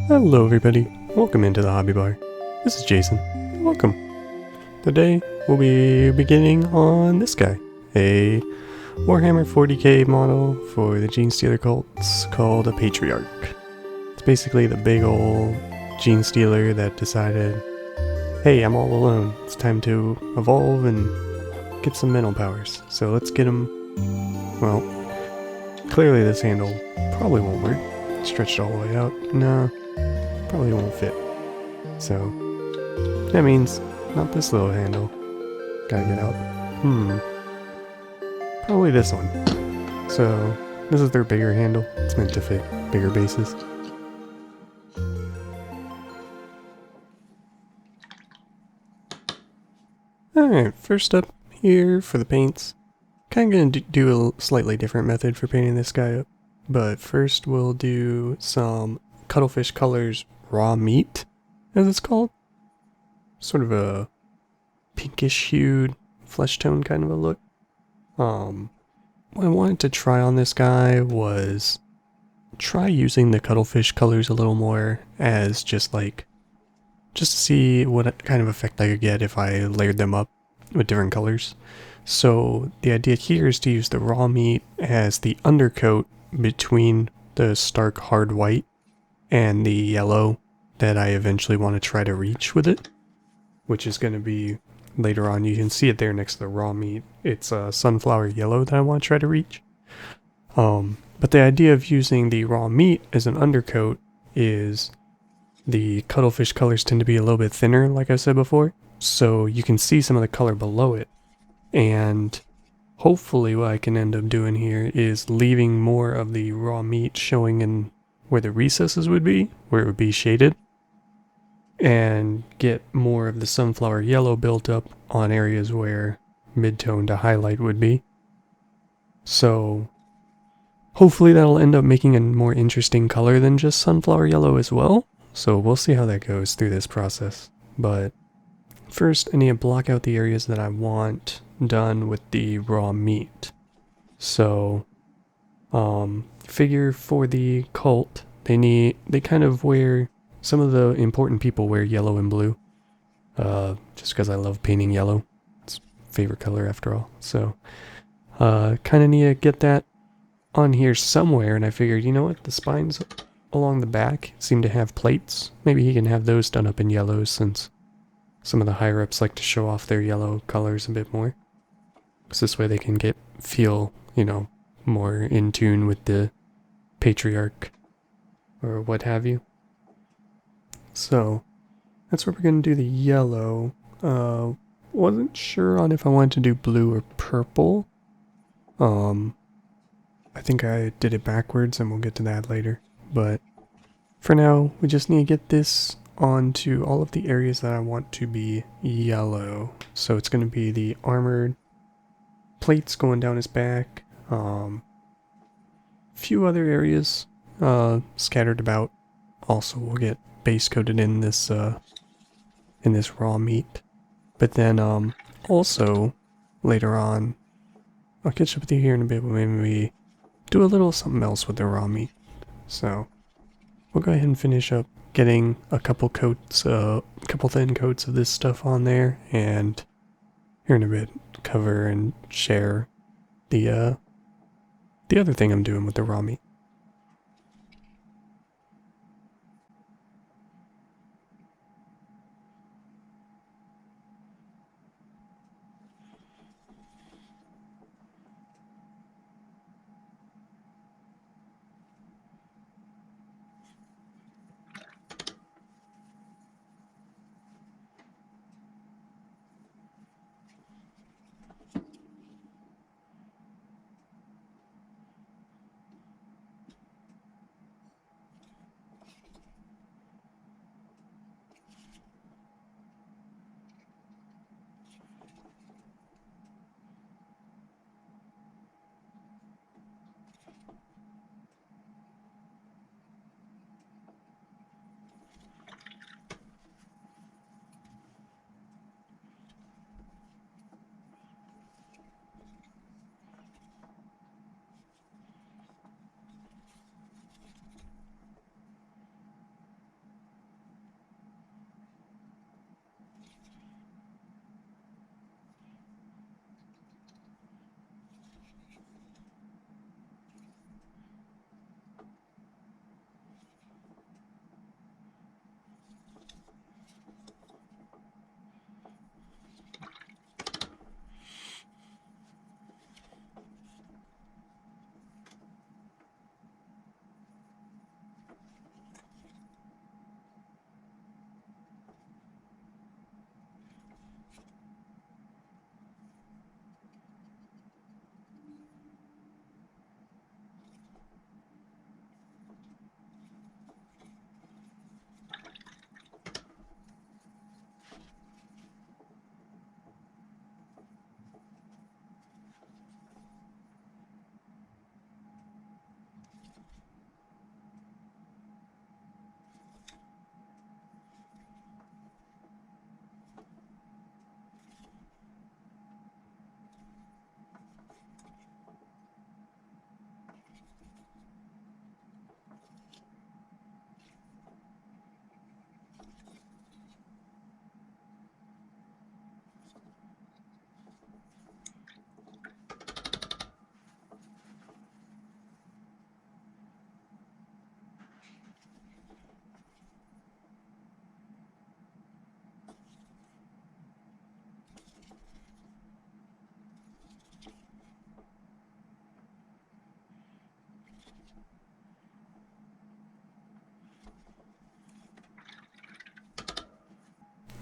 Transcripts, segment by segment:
Hello everybody, welcome into the Hobby Bar. This is Jason, welcome. Today we'll be beginning on this guy, a Warhammer 40k model for the Genestealer Cults called a Patriarch. It's basically the big ol' Genestealer that decided, hey, I'm all alone, it's time to evolve and get some mental powers. So let's get him, well, clearly this handle probably won't work. Stretched all the way out, no. Probably won't fit. So, that means not this little handle. Gotta get out. Probably this one. So, this is their bigger handle. It's meant to fit bigger bases. Alright, first up here for the paints. Kinda gonna do a slightly different method for painting this guy up. But first we'll do some Cuttlefish Colors Raw Meat, as it's called. Sort of a pinkish hued flesh tone kind of a look. What I wanted to try on this guy was try using the Cuttlefish colors a little more as just to see what kind of effect I could get if I layered them up with different colors. So the idea here is to use the raw meat as the undercoat between the stark hard white and the yellow that I eventually want to try to reach with it, which is going to be later on. You can see it there next to the raw meat. It's a sunflower yellow that I want to try to reach. But the idea of using the raw meat as an undercoat is the Cuttlefish colors tend to be a little bit thinner, like I said before, so you can see some of the color below it. And hopefully what I can end up doing here is leaving more of the raw meat showing in where the recesses would be, where it would be shaded, and get more of the sunflower yellow built up on areas where mid-tone to highlight would be. So hopefully that'll end up making a more interesting color than just sunflower yellow as well. So we'll see how that goes through this process. But first I need to block out the areas that I want done with the raw meat. So figure for the cult, they kind of wear, some of the important people wear yellow and blue. Just because I love painting yellow. It's favorite color after all. So kind of need to get that on here somewhere, and I figured, you know what, the spines along the back seem to have plates. Maybe he can have those done up in yellows, since some of the higher ups like to show off their yellow colors a bit more. Because this way they can feel, you know, more in tune with the Patriarch or what have you. So that's where we're going to do the yellow. Wasn't sure on if I wanted to do blue or purple. I think I did it backwards, and we'll get to that later. But for now, we just need to get this onto all of the areas that I want to be yellow. So it's going to be the armored plates going down his back. Few other areas scattered about. Also, we'll get base coated in this raw meat. But then also later on, I'll catch up with you here in a bit, but maybe we do a little something else with the raw meat. So we'll go ahead and finish up getting a couple coats, couple thin coats of this stuff on there, and here in a bit cover and share the other thing I'm doing with the raw meat.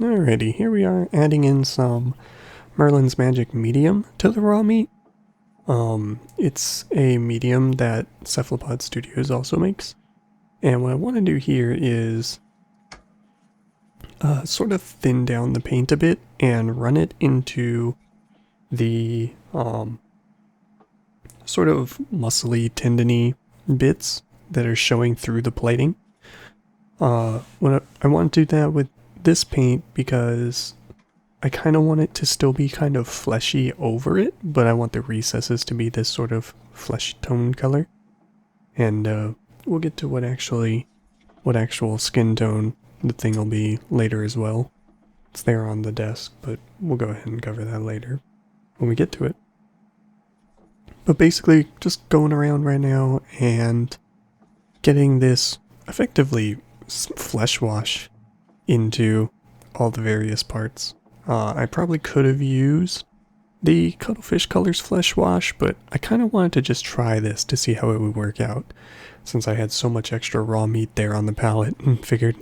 Alrighty, here we are adding in some Merlin's Magic Medium to the raw meat. It's a medium that Cephalopod Studios also makes. And what I want to do here is sort of thin down the paint a bit and run it into the sort of muscly, tendony bits that are showing through the plating. I want to do that with this paint because I kind of want it to still be kind of fleshy over it, but I want the recesses to be this sort of flesh tone color. And we'll get to what actual skin tone the thing will be later as well. It's there on the desk, but we'll go ahead and cover that later when we get to it. But basically, just going around right now and getting this effectively flesh wash into all the various parts. I probably could have used the Cuttlefish Colors flesh wash, but I kind of wanted to just try this to see how it would work out, since I had so much extra raw meat there on the palette, and figured,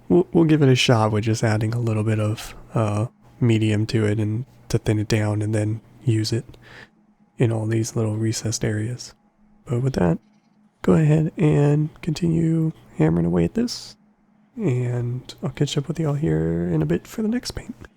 we'll give it a shot with just adding a little bit of medium to it and to thin it down, and then use it in all these little recessed areas. But with that, go ahead and continue hammering away at this, and I'll catch up with y'all here in a bit for the next paint.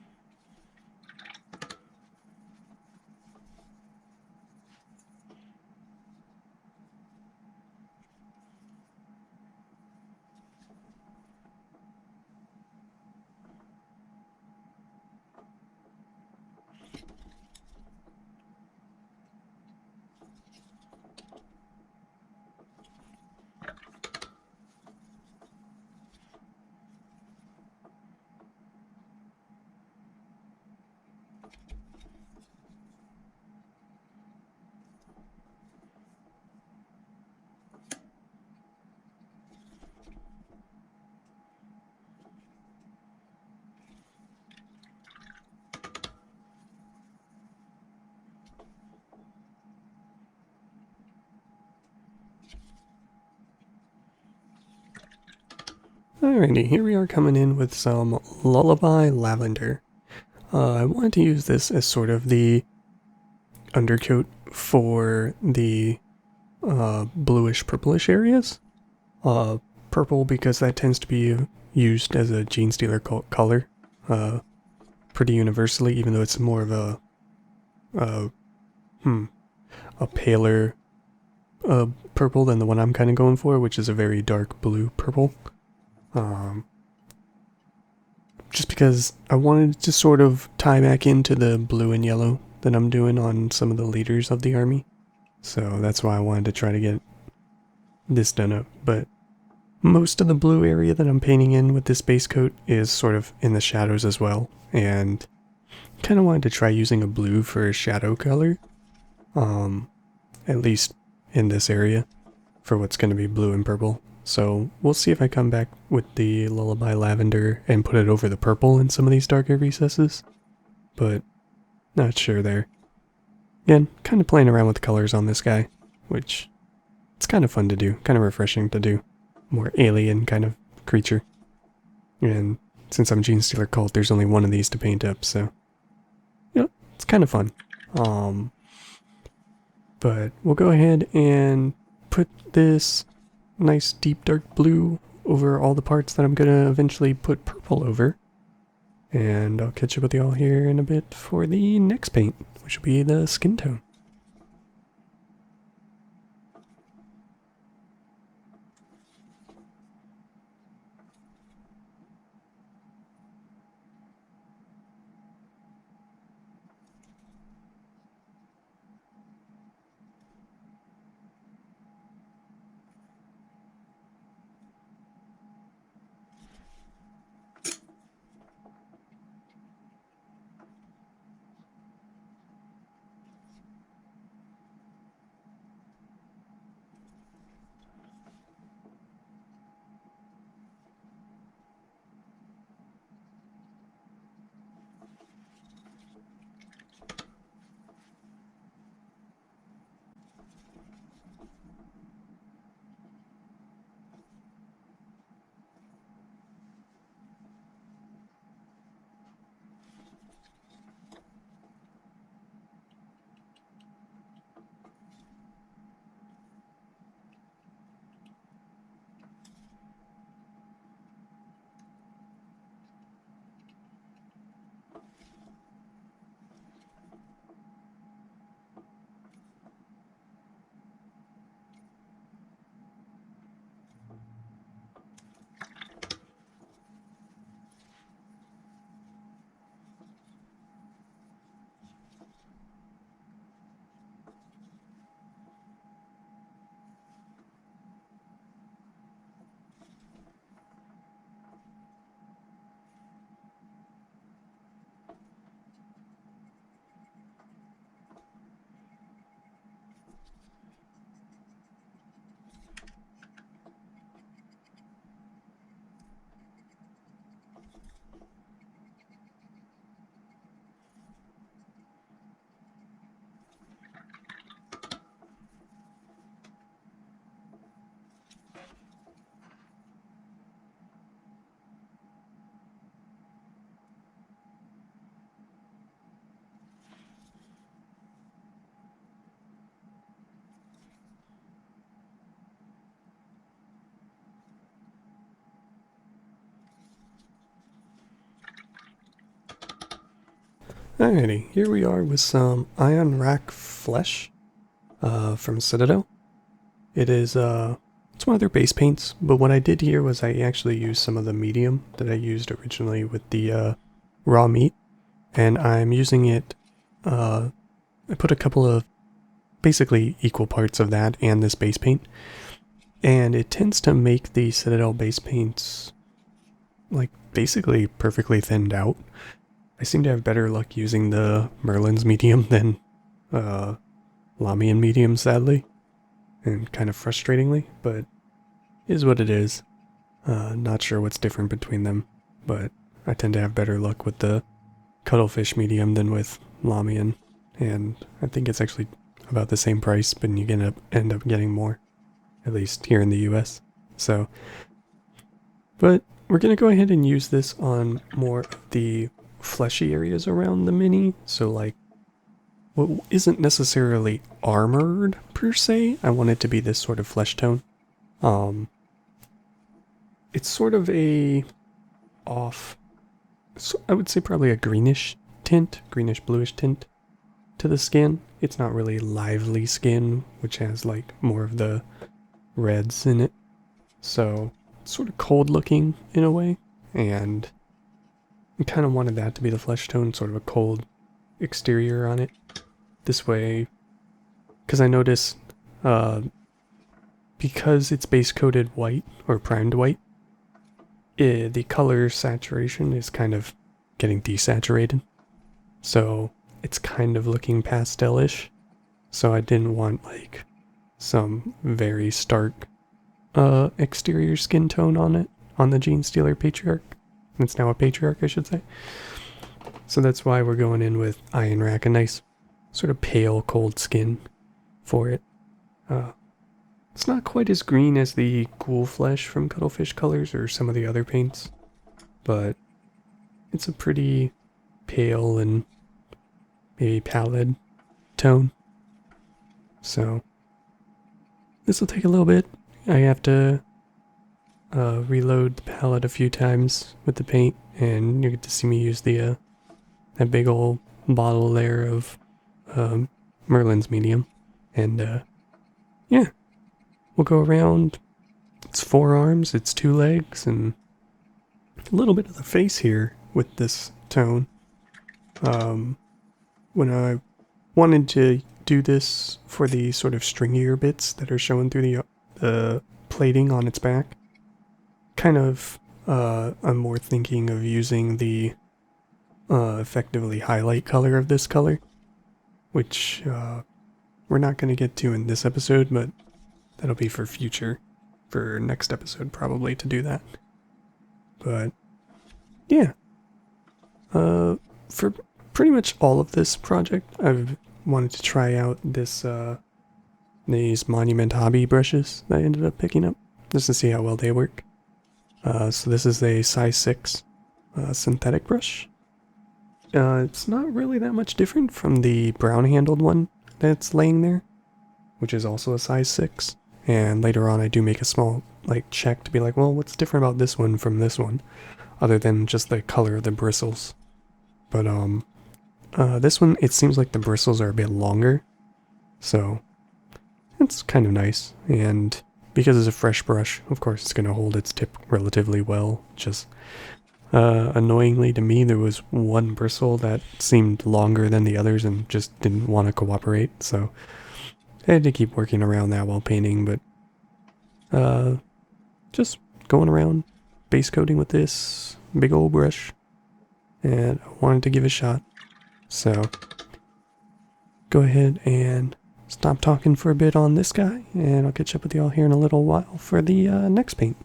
Alrighty, here we are coming in with some Lullaby Lavender. I wanted to use this as sort of the undercoat for the bluish purplish areas. Purple because that tends to be used as a Genestealer Cult color pretty universally, even though it's more of a paler purple than the one I'm kind of going for, which is a very dark blue purple. Just because I wanted to sort of tie back into the blue and yellow that I'm doing on some of the leaders of the army. So that's why I wanted to try to get this done up. But most of the blue area that I'm painting in with this base coat is sort of in the shadows as well. And kind of wanted to try using a blue for a shadow color. At least in this area for what's going to be blue and purple. So we'll see if I come back with the Lullaby Lavender and put it over the purple in some of these darker recesses. But not sure there. Again, kind of playing around with the colors on this guy, which it's kind of fun to do, kind of refreshing to do. More alien kind of creature. And since I'm Genestealer Cult, there's only one of these to paint up, so yeah, it's kind of fun. But we'll go ahead and put this nice deep dark blue over all the parts that I'm gonna eventually put purple over. And I'll catch up with y'all here in a bit for the next paint, which will be the skin tone. Alrighty, here we are with some Ionrach flesh from Citadel. It's one of their base paints, but what I did here was I actually used some of the medium that I used originally with the raw meat, and I'm using it, I put a couple of basically equal parts of that and this base paint, and it tends to make the Citadel base paints like basically perfectly thinned out. I seem to have better luck using the Merlin's medium than Lamian medium, sadly, and kind of frustratingly, but is what it is. Not sure what's different between them, but I tend to have better luck with the Cuttlefish medium than with Lamian, and I think it's actually about the same price, but you end up getting more, at least here in the US. So, but we're going to go ahead and use this on more of the fleshy areas around the mini, so like what isn't necessarily armored per se. I want it to be this sort of flesh tone. It's sort of a off, so I would say probably a greenish tint, greenish bluish tint to the skin. It's not really lively skin, which has like more of the reds in it. So it's sort of cold looking in a way, and I kind of wanted that to be the flesh tone, sort of a cold exterior on it. This way, because I noticed, because it's base coated white or primed white, the color saturation is kind of getting desaturated. So it's kind of looking pastel-ish. So I didn't want like some very stark exterior skin tone on it, on the Genestealer Patriarch. It's now a Patriarch, I should say. So that's why we're going in with Ionrach, a nice sort of pale, cold skin for it. It's not quite as green as the Ghoul flesh from Cuttlefish Colors or some of the other paints, but it's a pretty pale and maybe pallid tone. So this will take a little bit. I have to reload the palette a few times with the paint, and you get to see me use the that big old bottle there of Merlin's medium. And yeah, we'll go around. It's 4 arms, it's 2 legs, and a little bit of the face here with this tone. When I wanted to do this for the sort of stringier bits that are shown through the plating on its back, kind of I'm more thinking of using the effectively highlight color of this color, which we're not going to get to in this episode, but that'll be for next episode probably to do that. But yeah, for pretty much all of this project, I've wanted to try out these Monument Hobby brushes that I ended up picking up, just to see how well they work. So this is a size 6 synthetic brush. It's not really that much different from the brown-handled one that's laying there, which is also a size 6. And later on I do make a small check to be like, well, what's different about this one from this one, other than just the color of the bristles. But this one, it seems like the bristles are a bit longer, so it's kind of nice. And because it's a fresh brush, of course it's going to hold its tip relatively well. Just annoyingly to me, there was one bristle that seemed longer than the others and just didn't want to cooperate, so I had to keep working around that while painting. But just going around base coating with this big old brush, and I wanted to give it a shot. So go ahead and stop talking for a bit on this guy, and I'll catch up with y'all here in a little while for the next paint.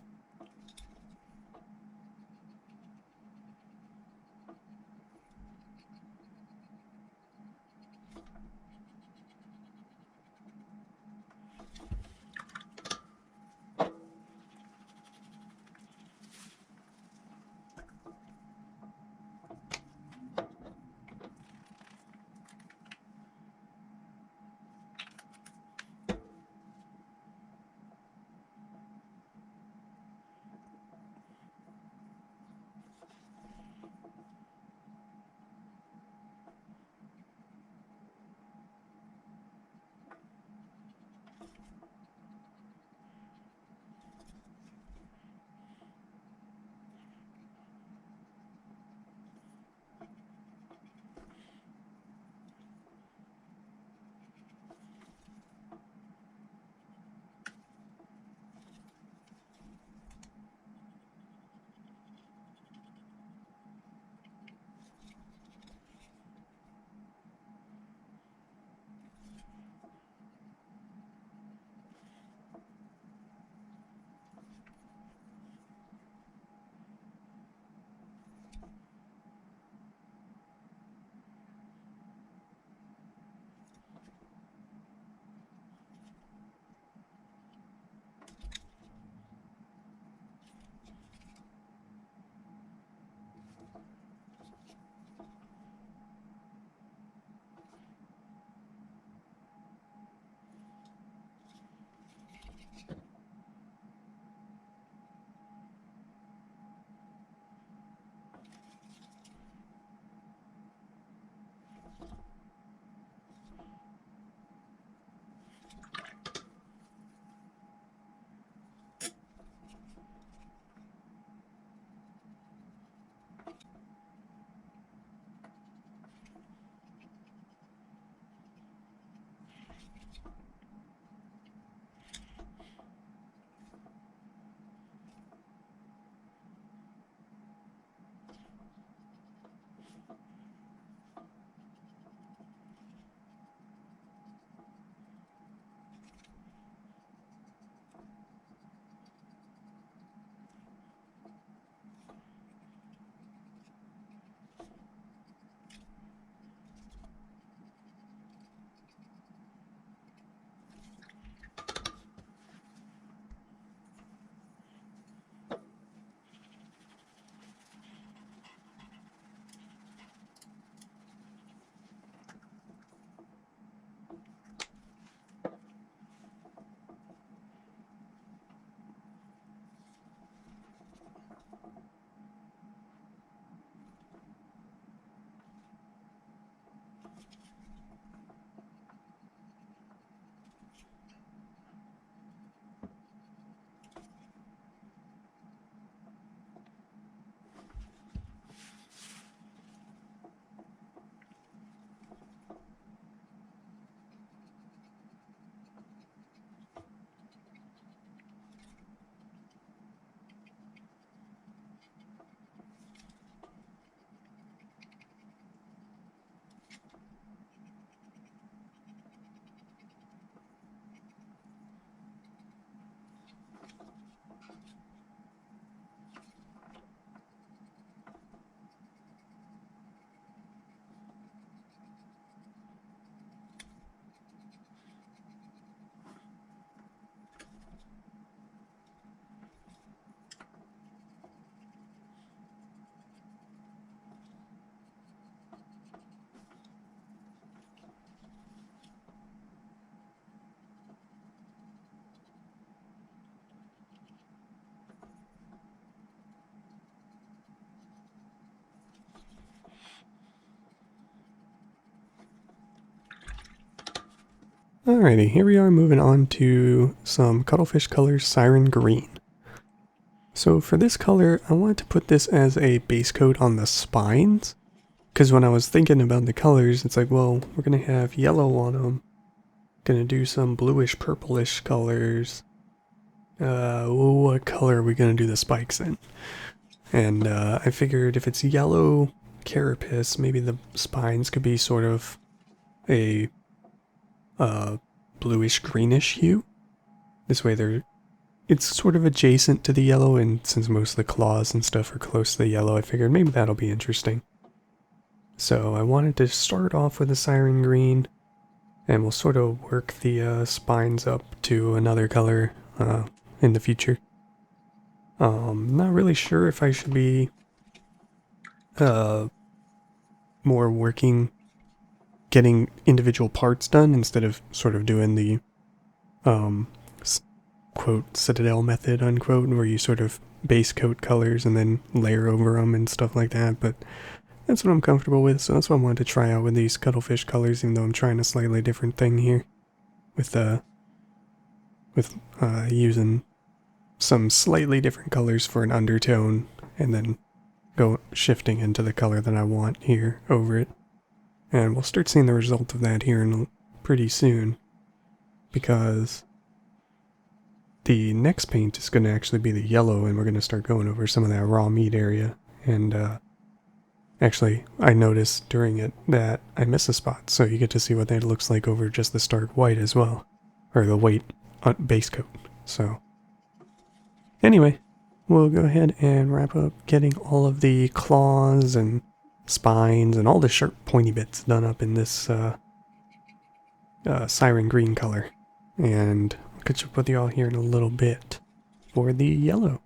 Alrighty, here we are moving on to some Cuttlefish Colors Siren Green. So for this color, I wanted to put this as a base coat on the spines, because when I was thinking about the colors, it's like, well, we're going to have yellow on them, going to do some bluish purplish colors. What color are we going to do the spikes in? And I figured if it's yellow carapace, maybe the spines could be sort of a bluish greenish hue. This way it's sort of adjacent to the yellow, and since most of the claws and stuff are close to the yellow, I figured maybe that'll be interesting. So I wanted to start off with a Siren Green, and we'll sort of work the spines up to another color in the future. Not really sure if I should be more working getting individual parts done instead of sort of doing the quote citadel method unquote, where you sort of base coat colors and then layer over them and stuff like that, but that's what I'm comfortable with, so that's what I wanted to try out with these Cuttlefish colors, even though I'm trying a slightly different thing here with using some slightly different colors for an undertone and then go shifting into the color that I want here over it. And we'll start seeing the result of that here pretty soon, because the next paint is going to actually be the yellow, and we're going to start going over some of that raw meat area. And actually, I noticed during it that I miss a spot, so you get to see what that looks like over just the stark white as well, or the white base coat. So anyway, we'll go ahead and wrap up getting all of the claws and spines and all the sharp pointy bits done up in this Siren Green color, and I'll catch up with you all here in a little bit for the yellow.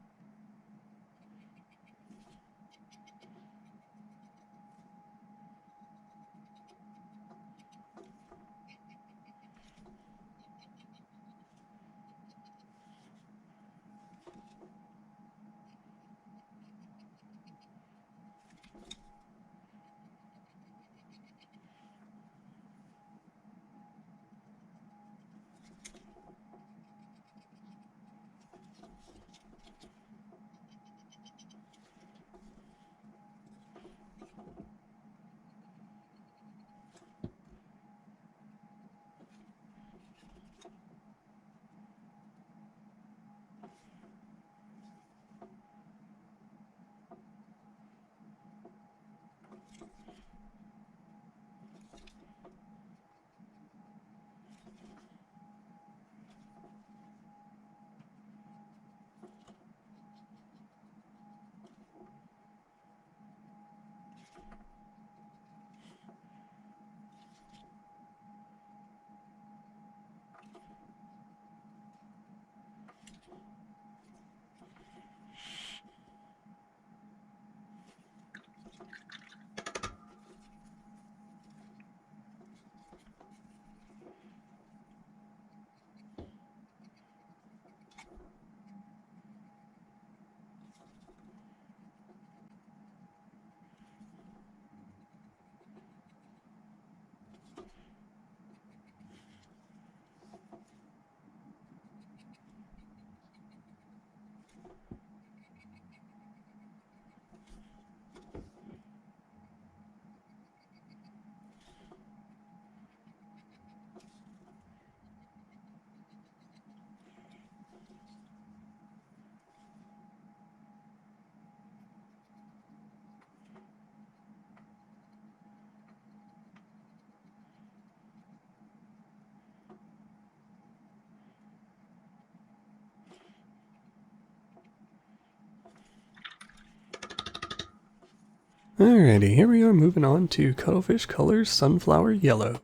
Alrighty, here we are moving on to Cuttlefish Colors Sunflower Yellow.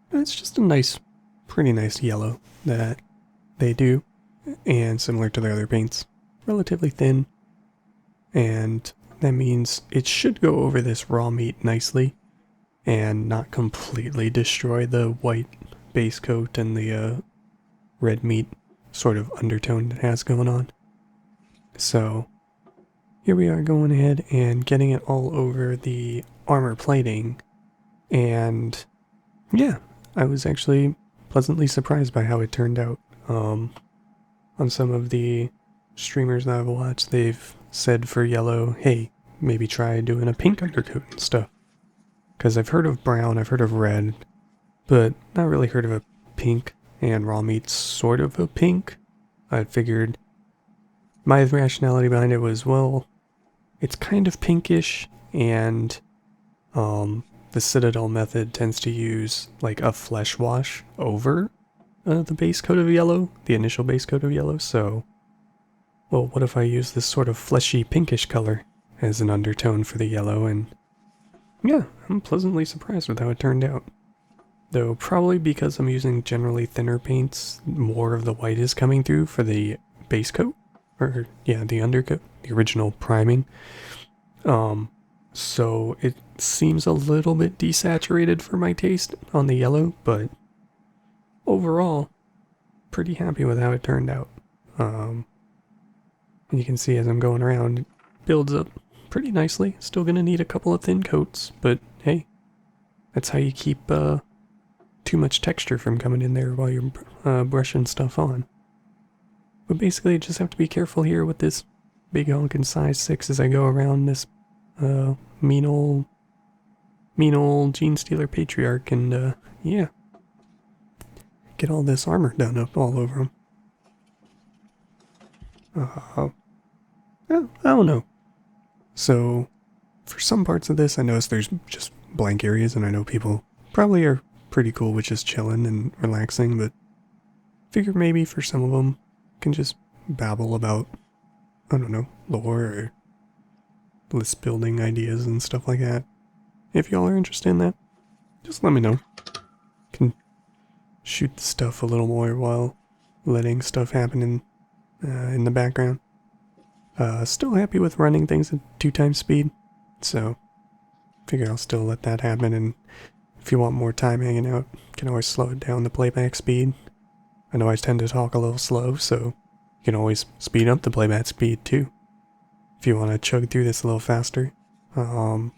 It's just a nice, pretty nice yellow that they do, and similar to their other paints. Relatively thin, and that means it should go over this raw meat nicely and not completely destroy the white base coat and the red meat sort of undertone it has going on. So here we are going ahead and getting it all over the armor plating, and yeah, I was actually pleasantly surprised by how it turned out. On some of the streamers that I've watched, they've said for yellow, hey, maybe try doing a pink undercoat and stuff. Because I've heard of brown, I've heard of red, but not really heard of a pink, and raw meat's sort of a pink. I figured my rationality behind it was, well, it's kind of pinkish, and the Citadel method tends to use like a flesh wash over the base coat of yellow, the initial base coat of yellow, so, well, what if I use this sort of fleshy pinkish color as an undertone for the yellow? And yeah, I'm pleasantly surprised with how it turned out. Though probably because I'm using generally thinner paints, more of the white is coming through for the base coat, or yeah, the undercoat, the original priming. So it seems a little bit desaturated for my taste on the yellow, but overall, pretty happy with how it turned out. And you can see as I'm going around, it builds up pretty nicely. Still gonna need a couple of thin coats, but hey, that's how you keep too much texture from coming in there while you're brushing stuff on. But basically, just have to be careful here with this big honkin' size 6 as I go around this mean old Genestealer Patriarch, and yeah, get all this armor done up all over him. I don't know. So, for some parts of this, I noticed there's just blank areas, and I know people probably are pretty cool with just chilling and relaxing, but figure maybe for some of them, can just babble about, I don't know, lore or list building ideas and stuff like that. If y'all are interested in that, just let me know. Can shoot the stuff a little more while letting stuff happen in the background. Still happy with running things at 2 times speed, so figure I'll still let that happen, and if you want more time hanging out, you can always slow it down the playback speed. I know I tend to talk a little slow, so you can always speed up the playback speed too, if you want to chug through this a little faster. For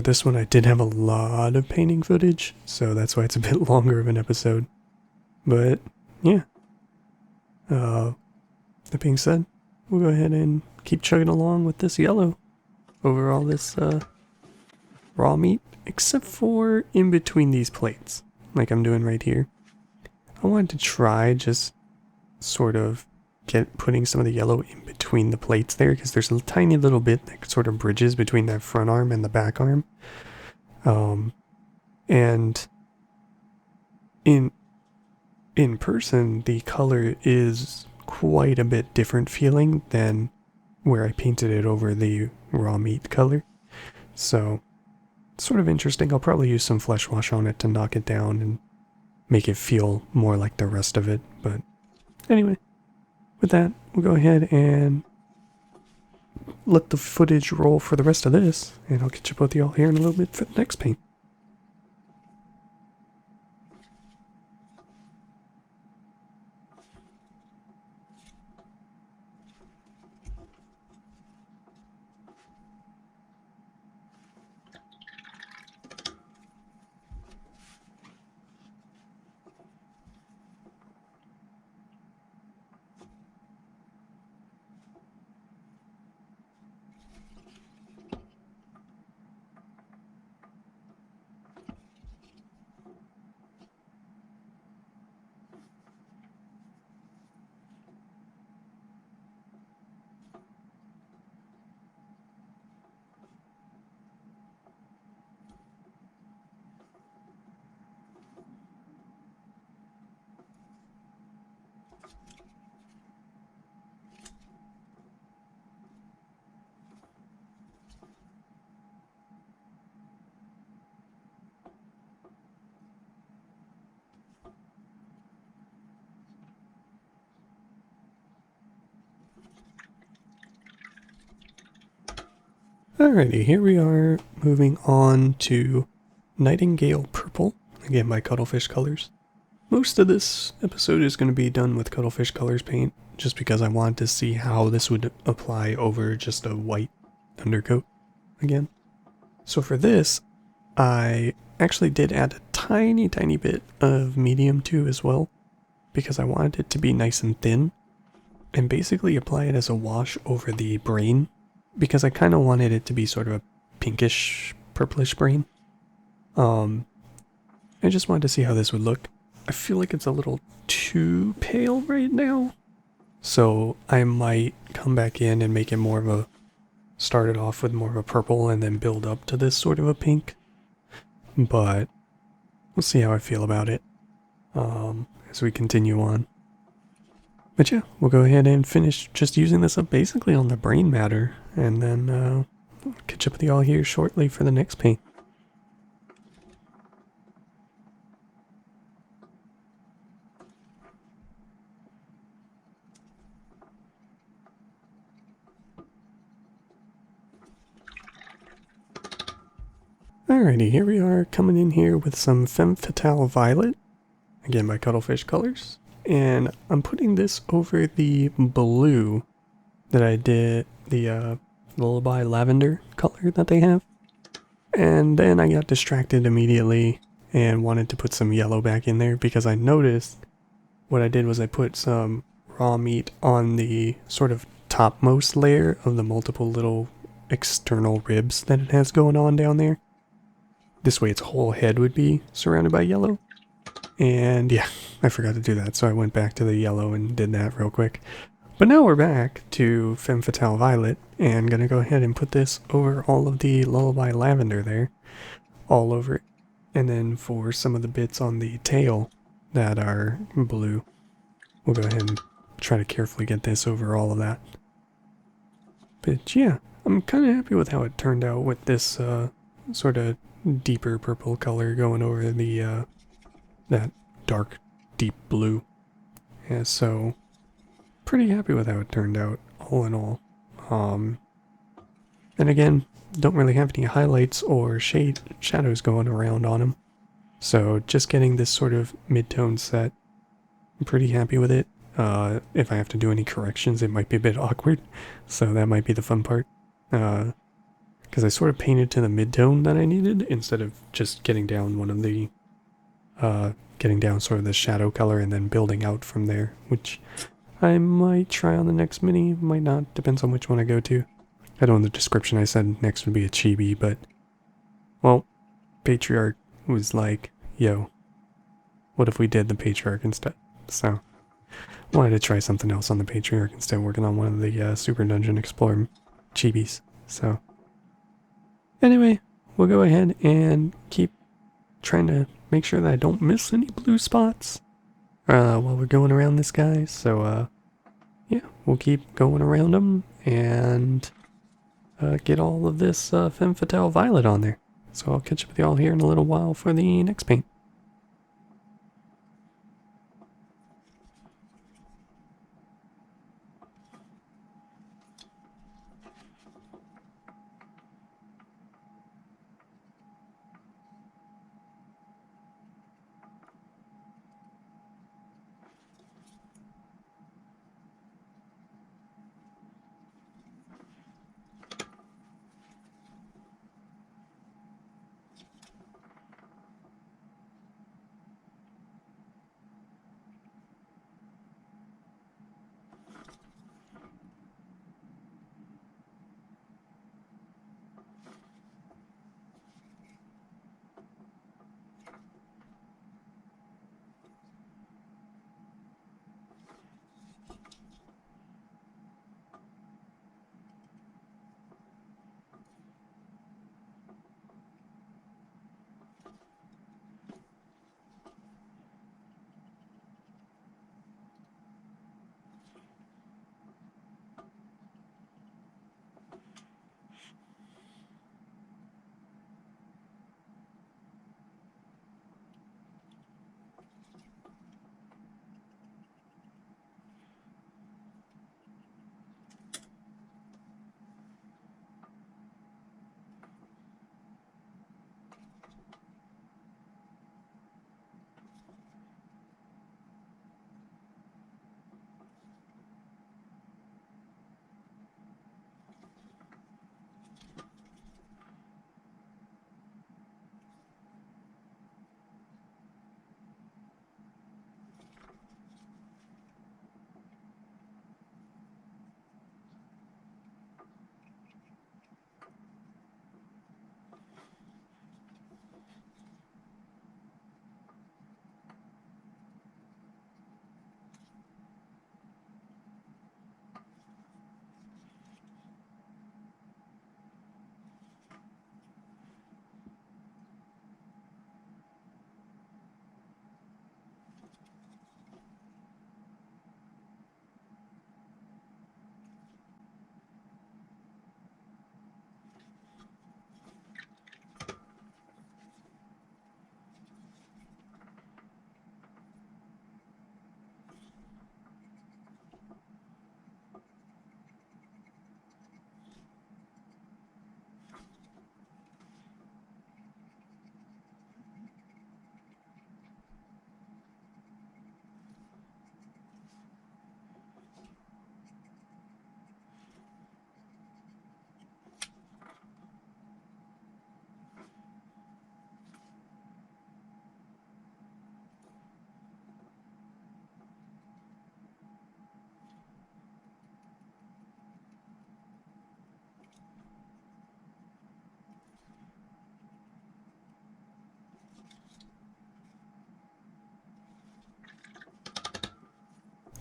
this one I did have a lot of painting footage, so that's why it's a bit longer of an episode. But, yeah. That being said, we'll go ahead and keep chugging along with this yellow over all this raw meat, except for in between these plates, like I'm doing right here. I wanted to try just sort of putting some of the yellow in between the plates there, because there's a tiny little bit that sort of bridges between that front arm and the back arm. And in person, the color is quite a bit different feeling than where I painted it over the raw meat color. So, sort of interesting. I'll probably use some flesh wash on it to knock it down and make it feel more like the rest of it. But anyway, with that, we'll go ahead and let the footage roll for the rest of this, and I'll catch up with y'all here in a little bit for the next paint. Alrighty, here we are moving on to Nightengale Purple, again by Cuttlefish Colors. Most of this episode is going to be done with Cuttlefish Colors paint, just because I wanted to see how this would apply over just a white undercoat again. So for this, I actually did add a tiny, tiny bit of medium too as well, because I wanted it to be nice and thin, and basically apply it as a wash over the brain, because I kind of wanted it to be sort of a pinkish, purplish brain. I just wanted to see how this would look. I feel like it's a little too pale right now, so I might come back in and make it more of a, start it off with more of a purple and then build up to this sort of a pink. But we'll see how I feel about it as we continue on. But yeah, we'll go ahead and finish just using this up basically on the brain matter, and then catch up with you all here shortly for the next paint. Alrighty, here we are coming in here with some Femme Fatale Violet, again by Cuttlefish Colors, and I'm putting this over the blue that I did, the Lullaby Lavender color that they have, and then I got distracted immediately and wanted to put some yellow back in there because I noticed what I did was I put some raw meat on the sort of topmost layer of the multiple little external ribs that it has going on down there. This way its whole head would be surrounded by yellow. And yeah, I forgot to do that, so I went back to the yellow and did that real quick. But now we're back to Femme Fatale Violet, and gonna go ahead and put this over all of the Lullaby Lavender there, all over it. And then for some of the bits on the tail that are blue, we'll go ahead and try to carefully get this over all of that. But yeah, I'm kind of happy with how it turned out with this sort of deeper purple color going over the that dark deep blue. Yeah, so pretty happy with how it turned out all in all. And again, don't really have any highlights or shadows going around on them, so just getting this sort of mid-tone set, I'm pretty happy with it. If I have to do any corrections, it might be a bit awkward, so that might be the fun part. Because I sort of painted to the mid-tone that I needed, instead of just getting down one of the, getting down sort of the shadow color and then building out from there, which I might try on the next mini, might not, depends on which one I go to. I know in the description I said next would be a chibi, but, well, Patriarch was like, yo, what if we did the Patriarch instead? So, wanted to try something else on the Patriarch instead of working on one of the Super Dungeon Explorer chibis, so. Anyway, we'll go ahead and keep trying to make sure that I don't miss any blue spots while we're going around this guy. So, yeah, we'll keep going around them and get all of this Femme Fatale Violet on there. So I'll catch up with y'all here in a little while for the next paint.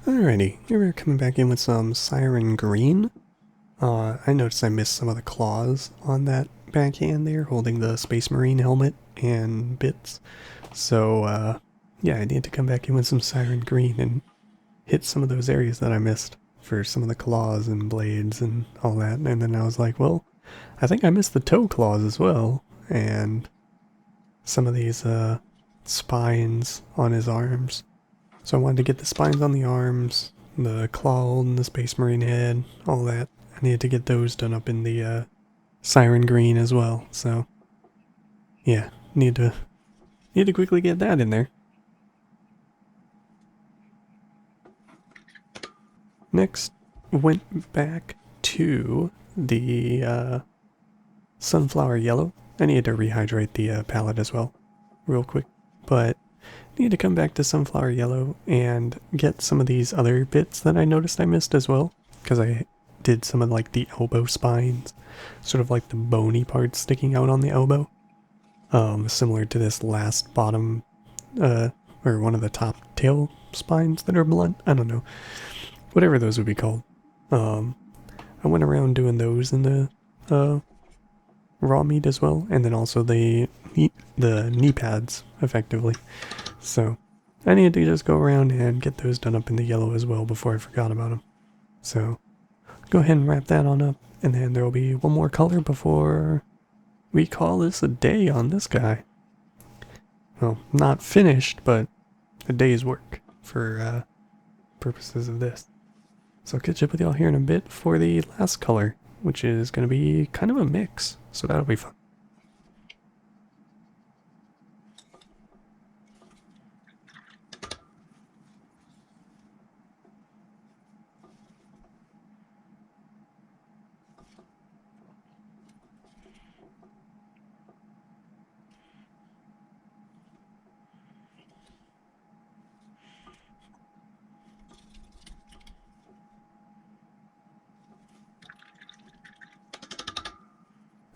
Alrighty, here we're coming back in with some Siren Green. I noticed I missed some of the claws on that backhand there, holding the Space Marine helmet and bits. So, yeah, I need to come back in with some Siren Green and hit some of those areas that I missed for some of the claws and blades and all that. And then I was like, well, I think I missed the toe claws as well, and some of these, spines on his arms. So I wanted to get the spines on the arms, the claw and the Space Marine head, all that. I needed to get those done up in the Siren Green as well. So yeah, need to quickly get that in there. Next, went back to the sunflower yellow. I needed to rehydrate the palette as well, real quick, but need to come back to sunflower yellow and get some of these other bits that I noticed I missed as well, because I did some of like the elbow spines, sort of like the bony parts sticking out on the elbow, similar to this last bottom, or one of the top tail spines that are blunt. I don't know, whatever those would be called. I went around doing those in the raw meat as well, and then also the knee pads effectively. So I needed to just go around and get those done up in the yellow as well before I forgot about them. So go ahead and wrap that on up, and then there will be one more color before we call this a day on this guy. Well, not finished, but a day's work for purposes of this. So I'll catch up with y'all here in a bit for the last color, which is going to be kind of a mix, so that'll be fun.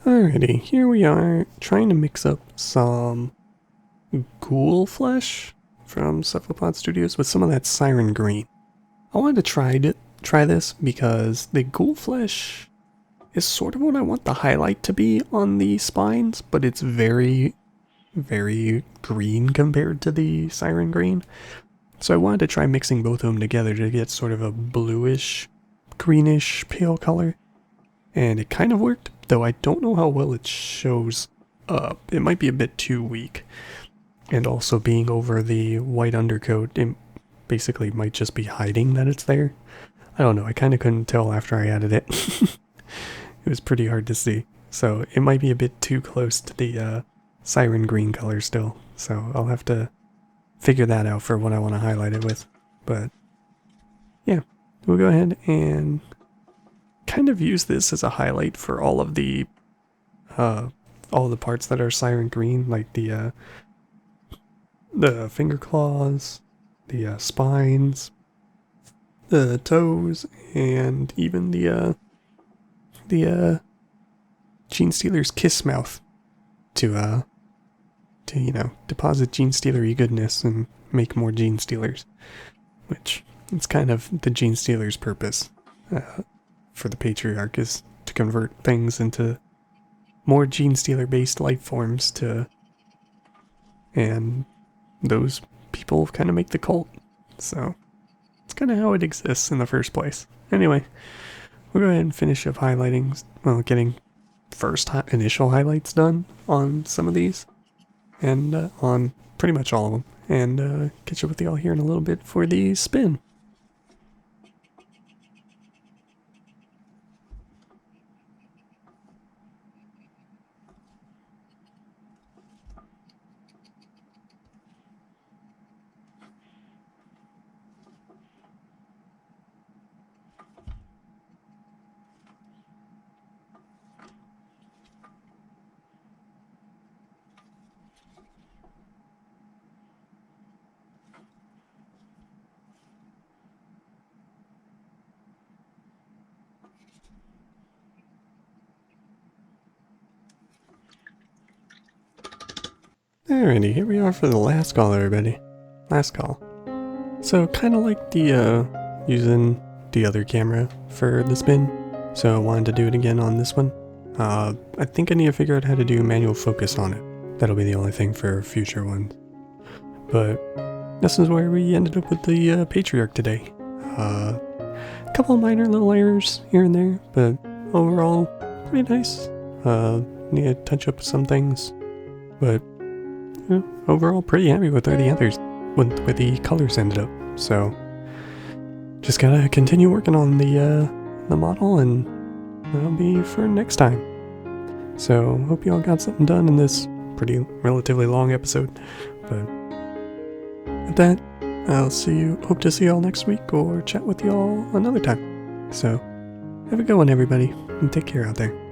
Alrighty, here we are, trying to mix up some Ghoul flesh from Cephalopod Studios with some of that Siren Green. I wanted to try this because the Ghoul flesh is sort of what I want the highlight to be on the spines, but it's very, very green compared to the Siren Green. So I wanted to try mixing both of them together to get sort of a bluish, greenish, pale color. And it kind of worked, though I don't know how well it shows up. It might be a bit too weak. And also being over the white undercoat, it basically might just be hiding that it's there. I don't know, I kind of couldn't tell after I added it. It was pretty hard to see. So it might be a bit too close to the Siren Green color still. So I'll have to figure that out for what I want to highlight it with. But yeah, we'll go ahead and kind of use this as a highlight for all of the parts that are Siren Green, like the finger claws, the spines, the toes, and even the Genestealer's kiss mouth to you know, deposit Genestealer-y goodness and make more Genestealers, which it's kind of the Genestealer's purpose for the Patriarch, is to convert things into more Genestealer based life forms and those people kind of make the cult. So it's kind of how it exists in the first place. Anyway, we'll go ahead and finish up highlighting, well, getting first initial highlights done on some of these, and on pretty much all of them, and catch up with y'all here in a little bit for the spin. Alrighty, here we are for the last call, everybody. Last call. So, kind of like the using the other camera for the spin, so I wanted to do it again on this one. I think I need to figure out how to do manual focus on it. That'll be the only thing for future ones. But this is where we ended up with the Patriarch today. A couple of minor little errors here and there, but overall pretty nice. Need to touch up some things, but overall pretty happy with where the others, where the colors ended up. So just gotta continue working on the model, and that'll be for next time. So hope you all got something done in this pretty relatively long episode. But with that, I'll hope to see you all next week or chat with you all another time. So have a good one, everybody, and take care out there.